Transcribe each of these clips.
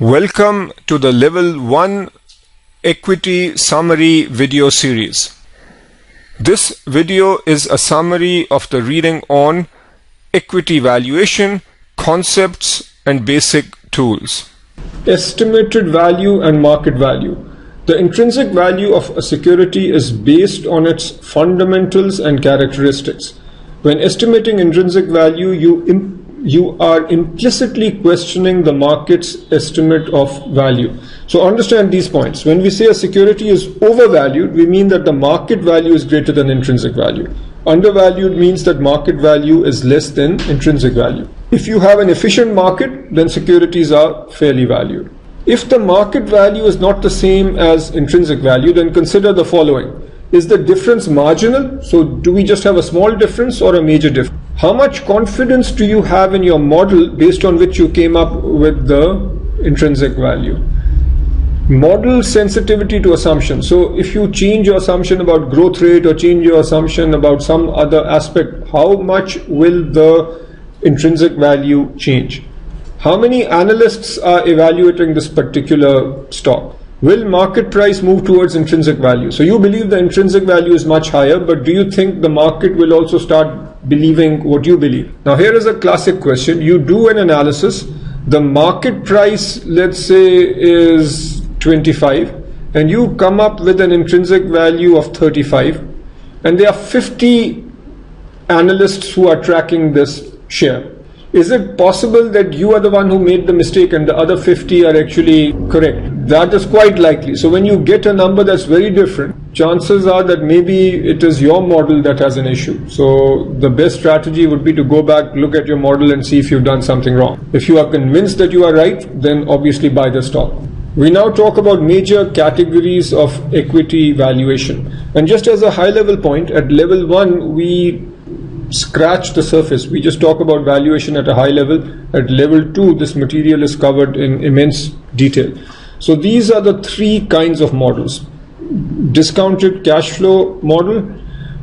Welcome to the Level 1 Equity Summary video series. This video is a summary of the reading on equity valuation, concepts and basic tools. Estimated value and market value. The intrinsic value of a security is based on its fundamentals and characteristics. When estimating intrinsic value, you are implicitly questioning the market's estimate of value. So understand these points. When we say a security is overvalued, we mean that the market value is greater than intrinsic value. Undervalued means that market value is less than intrinsic value. If you have an efficient market, then securities are fairly valued. If the market value is not the same as intrinsic value, then consider the following. Is the difference marginal? So do we just have a small difference or a major difference? How much confidence do you have in your model based on which you came up with the intrinsic value? Model sensitivity to assumption. So if you change your assumption about growth rate or change your assumption about some other aspect, how much will the intrinsic value change? How many analysts are evaluating this particular stock? Will market price move towards intrinsic value? So you believe the intrinsic value is much higher, but do you think the market will also start believing what you believe? Now here is a classic question. You do an analysis. The market price, let's say, is 25, and you come up with an intrinsic value of 35, and there are 50 analysts who are tracking this share. Is it possible that you are the one who made the mistake and the other 50 are actually correct? That is quite likely. So when you get a number that's very different, chances are that maybe it is your model that has an issue. So the best strategy would be to go back, look at your model and see if you've done something wrong. If you are convinced that you are right, then obviously buy the stock. We now talk about major categories of equity valuation. And just as a high level point, at level 1, we scratch the surface. We just talk about valuation at a high level. At level 2, this material is covered in immense detail. So these are the three kinds of models. Discounted cash flow model,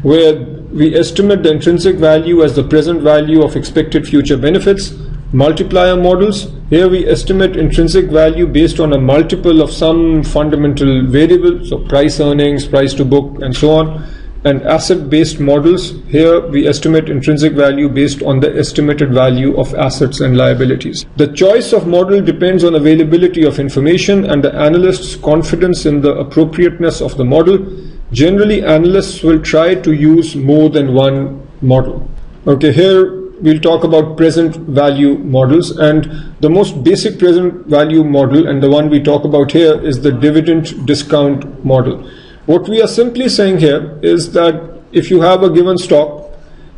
where we estimate the intrinsic value as the present value of expected future benefits. Multiplier models, here we estimate intrinsic value based on a multiple of some fundamental variable, so price earnings, price to book, and so on. And asset-based models, here we estimate intrinsic value based on the estimated value of assets and liabilities. The choice of model depends on availability of information and the analyst's confidence in the appropriateness of the model. Generally, analysts will try to use more than one model. Okay, here we'll talk about present value models, and the most basic present value model, and the one we talk about here, is the dividend discount model. What we are simply saying here is that if you have a given stock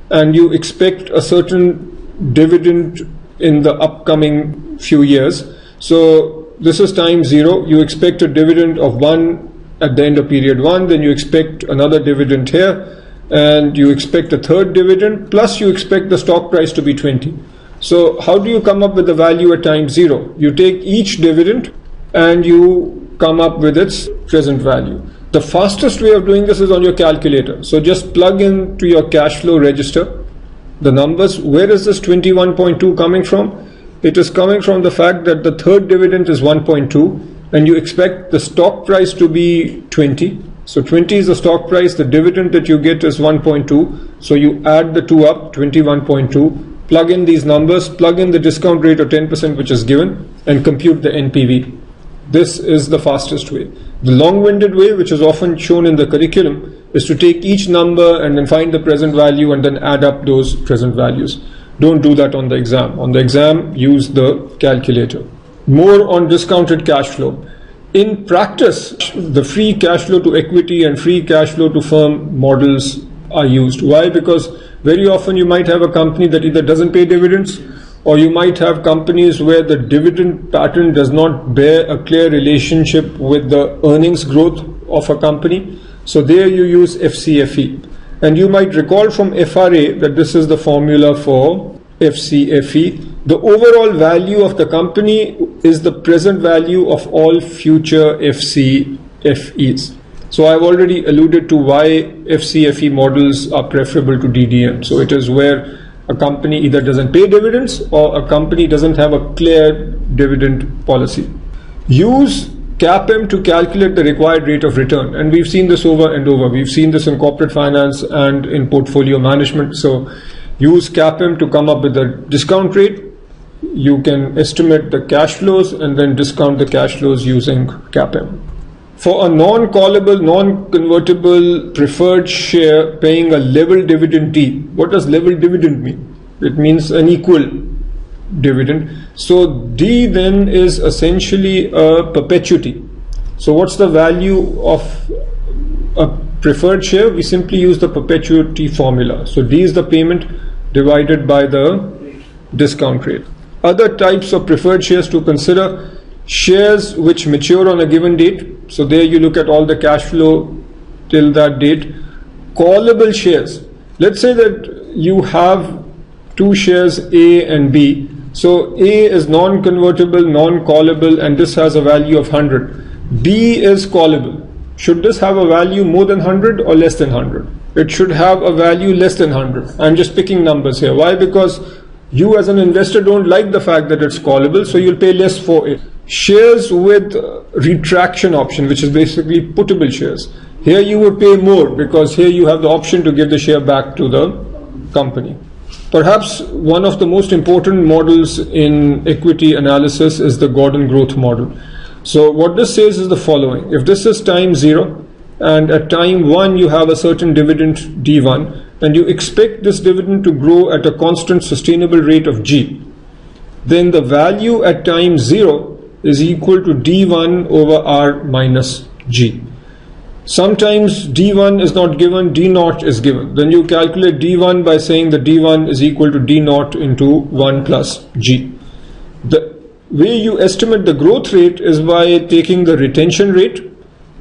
and you expect a certain dividend in the upcoming few years, so this is time 0, you expect a dividend of 1 at the end of period 1, then you expect another dividend here, and you expect a third dividend, plus you expect the stock price to be 20. So how do you come up with the value at time 0? You take each dividend and you come up with its present value. The fastest way of doing this is on your calculator. So just plug into your cash flow register the numbers. Where is this 21.2 coming from? It is coming from the fact that the third dividend is 1.2 and you expect the stock price to be 20. So 20 is the stock price, the dividend that you get is 1.2. So you add the two up, 21.2, plug in these numbers, plug in the discount rate of 10% which is given, and compute the NPV. This is the fastest way. The long-winded way, which is often shown in the curriculum, is to take each number and then find the present value and then add up those present values. Don't do that on the exam. On the exam, use the calculator. More on discounted cash flow. In practice, the free cash flow to equity and free cash flow to firm models are used. Why? Because very often you might have a company that either doesn't pay dividends, or you might have companies where the dividend pattern does not bear a clear relationship with the earnings growth of a company. So there you use FCFE. And you might recall from FRA that this is the formula for FCFE. The overall value of the company is the present value of all future FCFEs. So I've already alluded to why FCFE models are preferable to DDM. So it is where a company either doesn't pay dividends or a company doesn't have a clear dividend policy. Use CAPM to calculate the required rate of return, and we've seen this over and over. We've seen this in corporate finance and in portfolio management. So use CAPM to come up with the discount rate. You can estimate the cash flows and then discount the cash flows using CAPM. For a non-callable, non-convertible preferred share paying a level dividend D, what does level dividend mean? It means an equal dividend. So D then is essentially a perpetuity. So what's the value of a preferred share? We simply use the perpetuity formula. So D is the payment divided by the discount rate. Other types of preferred shares to consider: shares which mature on a given date. So there you look at all the cash flow till that date. Callable shares. Let's say that you have two shares A and B. So A is non-convertible, non-callable, and this has a value of 100. B is callable. Should this have a value more than 100 or less than 100? It should have a value less than 100. I'm just picking numbers here. Why? Because you as an investor don't like the fact that it's callable, so you'll pay less for it. Shares with retraction option, which is basically puttable shares. Here you would pay more because here you have the option to give the share back to the company. Perhaps one of the most important models in equity analysis is the Gordon growth model. So what this says is the following: if this is time 0 and at time 1 you have a certain dividend D1 and you expect this dividend to grow at a constant sustainable rate of G, then the value at time 0 is equal to D1 over R minus G. Sometimes D1 is not given, D0 is given. Then you calculate D1 by saying that D1 is equal to D0 into 1 plus G. The way you estimate the growth rate is by taking the retention rate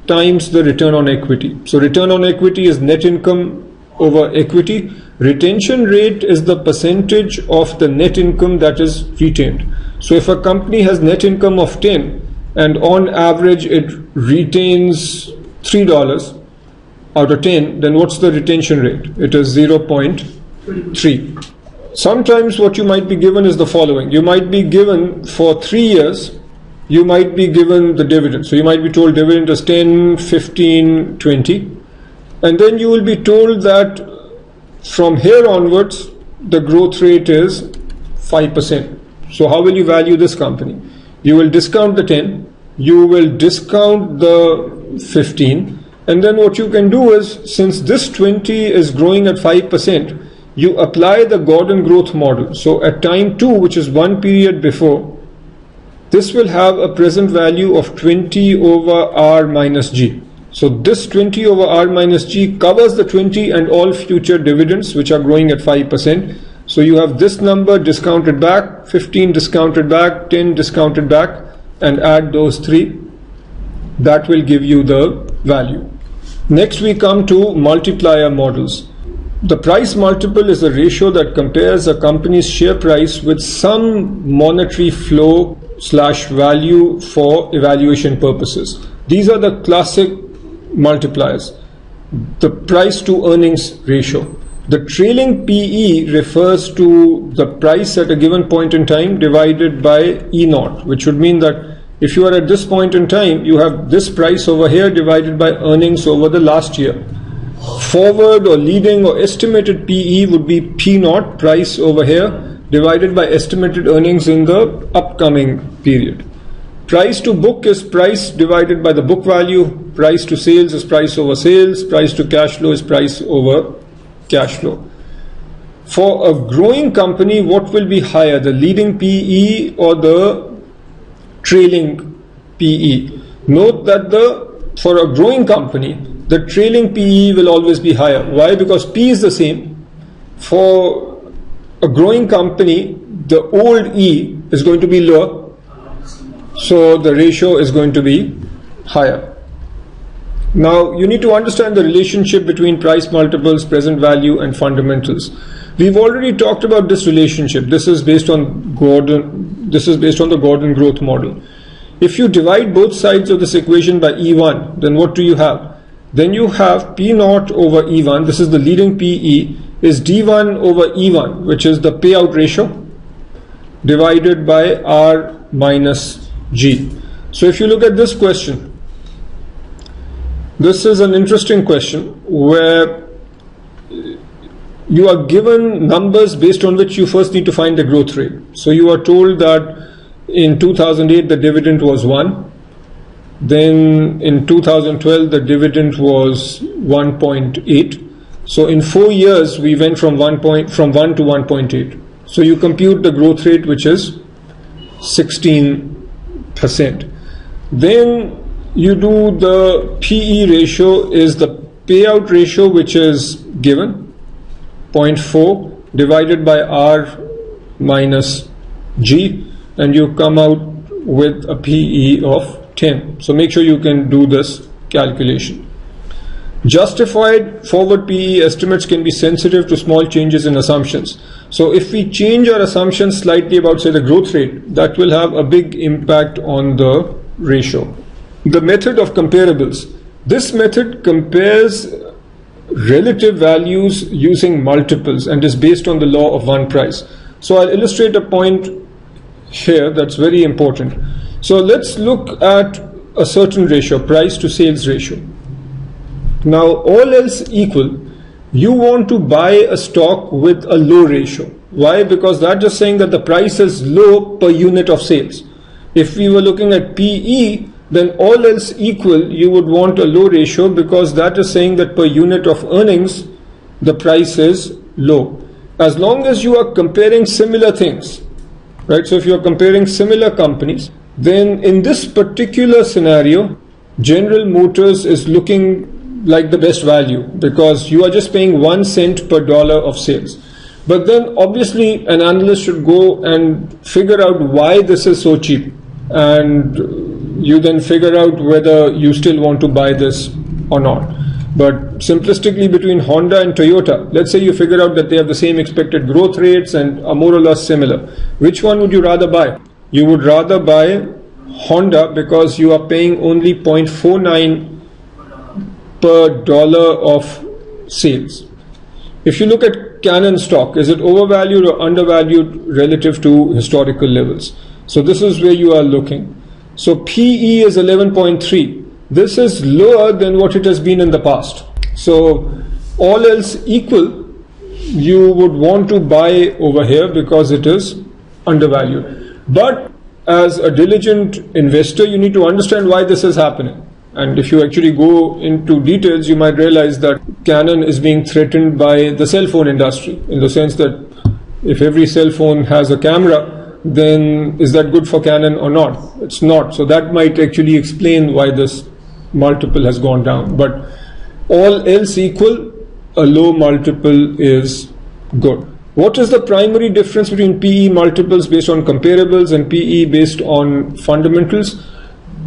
times the return on equity. So return on equity is net income over equity. Retention rate is the percentage of the net income that is retained. So if a company has net income of 10 and on average it retains $3 out of 10, then what's the retention rate? It is 0.3. Sometimes what you might be given is the following. You might be given for 3 years, you might be given the dividend. So you might be told dividend is 10, 15, 20. And then you will be told that from here onwards, the growth rate is 5%. So how will you value this company? You will discount the 10, you will discount the 15, and then what you can do is, since this 20 is growing at 5%, you apply the Gordon growth model. So at time 2, which is one period before, this will have a present value of 20 over R minus G. So this 20 over R minus G covers the 20 and all future dividends which are growing at 5%. So you have this number discounted back, 15 discounted back, 10 discounted back, and add those three. That will give you the value. Next we come to multiplier models. The price multiple is a ratio that compares a company's share price with some monetary flow / value for evaluation purposes. These are the classic multipliers. The price to earnings ratio. The trailing PE refers to the price at a given point in time divided by E0, which would mean that if you are at this point in time, you have this price over here divided by earnings over the last year. Forward or leading or estimated PE would be P0, price over here, divided by estimated earnings in the upcoming period. Price to book is price divided by the book value. Price to sales is price over sales. Price to cash flow is price over cash flow. For a growing company, what will be higher, the leading PE or the trailing PE? Note that for a growing company, the trailing PE will always be higher. Why? Because P is the same. For a growing company, the old E is going to be lower, so the ratio is going to be higher. Now you need to understand the relationship between price multiples, present value, and fundamentals. We've already talked about this relationship. This is based on the Gordon growth model. If you divide both sides of this equation by E1, then what do you have? Then you have P0 over E1, this is the leading PE, is D1 over E1, which is the payout ratio, divided by R minus G. So if you look at this question, this is an interesting question where you are given numbers based on which you first need to find the growth rate. So you are told that in 2008 the dividend was 1. Then in 2012 the dividend was 1.8. So in 4 years we went from 1 to 1.8. So you compute the growth rate, which is 16%. Then you do the PE ratio, is the payout ratio, which is given 0.4 divided by R minus G, and you come out with a PE of 10. So make sure you can do this calculation. Justified forward PE estimates can be sensitive to small changes in assumptions. So if we change our assumptions slightly about, say, the growth rate, that will have a big impact on the ratio. The method of comparables. This method compares relative values using multiples and is based on the law of one price. So I'll illustrate a point here that's very important. So let's look at a certain ratio, price to sales ratio. Now, all else equal, you want to buy a stock with a low ratio. Why? Because that's just saying that the price is low per unit of sales. If we were looking at PE, then all else equal, you would want a low ratio, because that is saying that per unit of earnings, the price is low. As long as you are comparing similar things, right? So if you are comparing similar companies, then in this particular scenario, General Motors is looking like the best value, because you are just paying 1 cent per dollar of sales. But then obviously an analyst should go and figure out why this is so cheap, and you then figure out whether you still want to buy this or not. But simplistically, between Honda and Toyota, let's say you figure out that they have the same expected growth rates and are more or less similar. Which one would you rather buy? You would rather buy Honda, because you are paying only 0.49 per dollar of sales. If you look at Canon stock, is it overvalued or undervalued relative to historical levels? So this is where you are looking. So PE is 11.3. This is lower than what it has been in the past. So all else equal, you would want to buy over here because it is undervalued. But as a diligent investor, you need to understand why this is happening. And if you actually go into details, you might realize that Canon is being threatened by the cell phone industry, in the sense that if every cell phone has a camera, then is that good for Canon or not? It's not. So that might actually explain why this multiple has gone down. But all else equal, a low multiple is good. What is the primary difference between PE multiples based on comparables and PE based on fundamentals?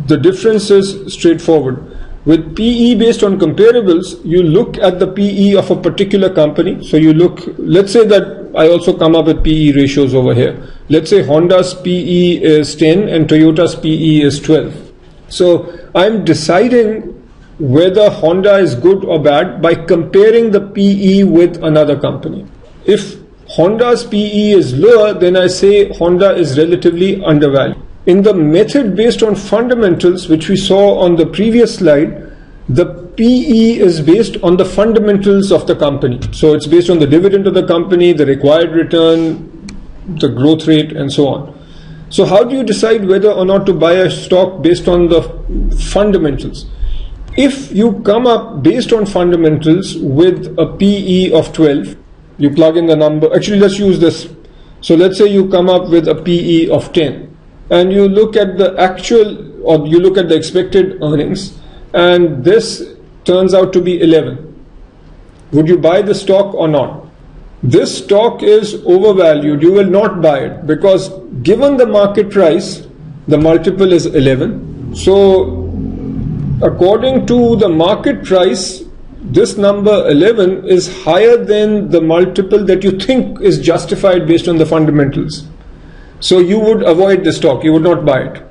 The difference is straightforward. With PE based on comparables, you look at the PE of a particular company. So you look, let's say that I also come up with PE ratios over here. Let's say Honda's PE is 10 and Toyota's PE is 12. So I'm deciding whether Honda is good or bad by comparing the PE with another company. If Honda's PE is lower, then I say Honda is relatively undervalued. In the method based on fundamentals, which we saw on the previous slide, the PE is based on the fundamentals of the company. So it's based on the dividend of the company, the required return, the growth rate, and so on. So how do you decide whether or not to buy a stock based on the fundamentals? If you come up based on fundamentals with a PE of 12, you plug in the number. Actually, let's use this. So let's say you come up with a PE of 10. And you look at the actual, or you look at the expected earnings, and this turns out to be 11. Would you buy the stock or not? This stock is overvalued. You will not buy it, because given the market price, the multiple is 11. So according to the market price, this number 11 is higher than the multiple that you think is justified based on the fundamentals. So you would avoid the stock, you would not buy it.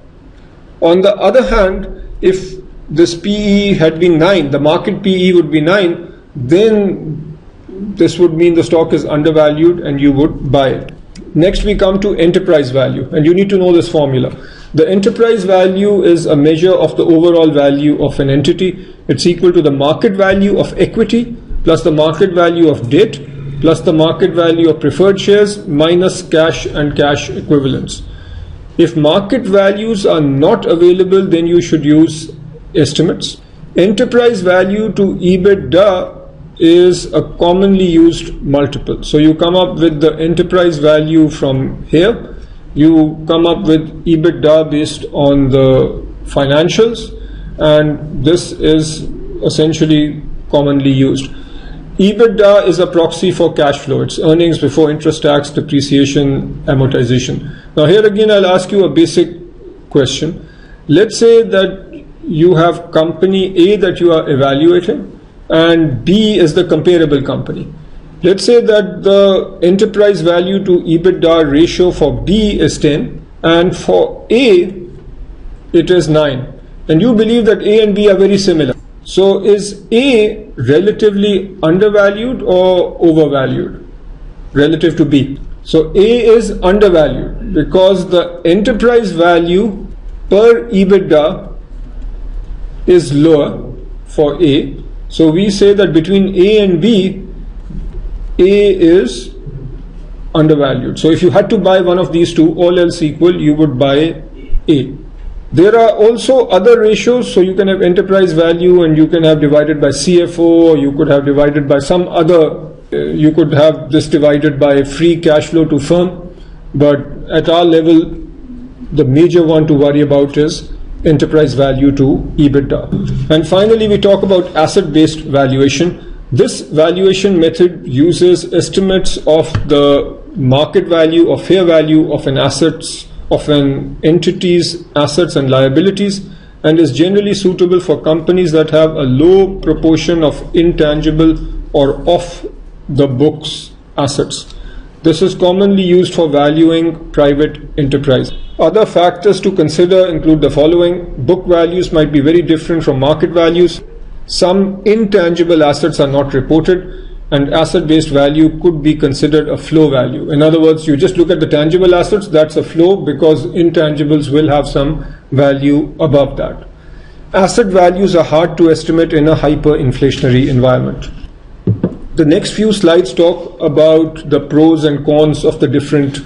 On the other hand, if this PE had been 9, the market PE would be 9, then this would mean the stock is undervalued and you would buy it. Next we come to enterprise value, and you need to know this formula. The enterprise value is a measure of the overall value of an entity. It's equal to the market value of equity plus the market value of debt plus the market value of preferred shares minus cash and cash equivalents. If market values are not available, then you should use estimates. Enterprise value to EBITDA is a commonly used multiple. So you come up with the enterprise value from here. You come up with EBITDA based on the financials, and this is essentially commonly used. EBITDA is a proxy for cash flow. It's earnings before interest, tax, depreciation, amortization. Now here again I'll ask you a basic question. Let's say that you have company A that you are evaluating and B is the comparable company. Let's say that the enterprise value to EBITDA ratio for B is 10 and for A it is 9, and you believe that A and B are very similar. So is A relatively undervalued or overvalued relative to B? So A is undervalued because the enterprise value per EBITDA is lower for A. So we say that between A and B, A is undervalued. So if you had to buy one of these two, all else equal, you would buy A. There are also other ratios, so you can have enterprise value and you can have divided by CFO, or you could have divided by some other, you could have this divided by free cash flow to firm, but at our level, the major one to worry about is enterprise value to EBITDA. And finally, we talk about asset-based valuation. This valuation method uses estimates of the market value or fair value of an entity's assets and liabilities, and is generally suitable for companies that have a low proportion of intangible or off the books assets. This is commonly used for valuing private enterprise. Other factors to consider include the following. Book values might be very different from market values. Some intangible assets are not reported, and asset-based value could be considered a flow value. In other words, you just look at the tangible assets, that's a flow because intangibles will have some value above that. Asset values are hard to estimate in a hyperinflationary environment. The next few slides talk about the pros and cons of the different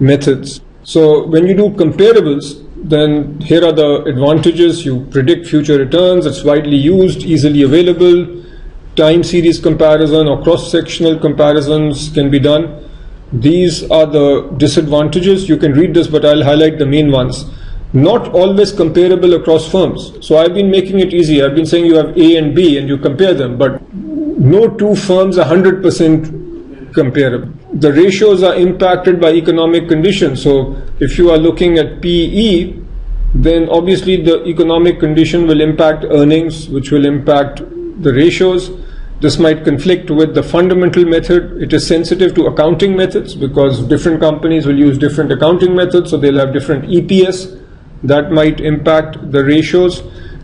methods. So when you do comparables, then here are the advantages. You predict future returns, it's widely used, easily available. Time series comparison or cross-sectional comparisons can be done. These are the disadvantages. You can read this, but I'll highlight the main ones. Not always comparable across firms. So I've been making it easy. I've been saying you have A and B and you compare them, but no two firms are 100% comparable. The ratios are impacted by economic conditions. So if you are looking at PE, then obviously the economic condition will impact earnings, which will impact the ratios. This might conflict with the fundamental method. It is sensitive to accounting methods because different companies will use different accounting methods, so they'll have different EPS. That might impact the ratios.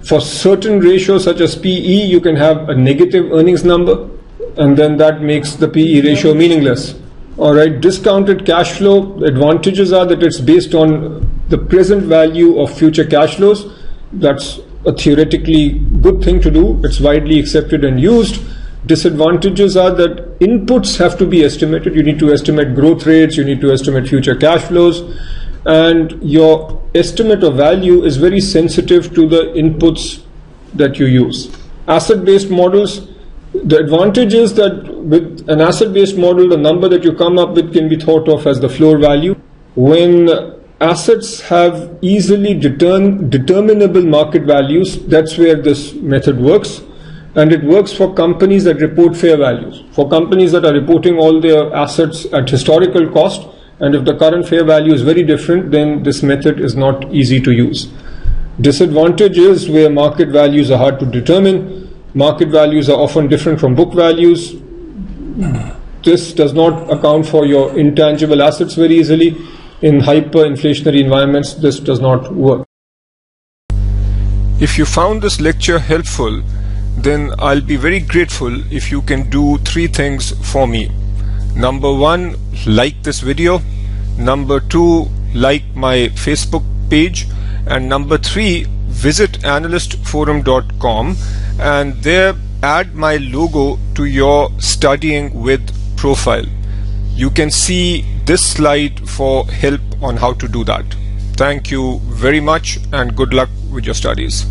For certain ratios such as PE, you can have a negative earnings number, and then that makes the PE ratio meaningless. Alright, discounted cash flow, the advantages are that it's based on the present value of future cash flows. That's a theoretically good thing to do. It's widely accepted and used. Disadvantages are that inputs have to be estimated. You need to estimate growth rates, you need to estimate future cash flows, and your estimate of value is very sensitive to the inputs that you use. Asset-based models, the advantage is that with an asset-based model, the number that you come up with can be thought of as the floor value. When assets have easily determinable market values, that's where this method works. And it works for companies that report fair values. For companies that are reporting all their assets at historical cost, and if the current fair value is very different, then this method is not easy to use. Disadvantage is where market values are hard to determine. Market values are often different from book values. This does not account for your intangible assets very easily. In hyperinflationary environments, this does not work. If you found this lecture helpful, then I'll be very grateful if you can do 3 things for me. Number 1, like this video. Number 2, like my Facebook page. And number 3, visit analystforum.com and there add my logo to your studying with profile. You can see this slide for help on how to do that. Thank you very much and good luck with your studies.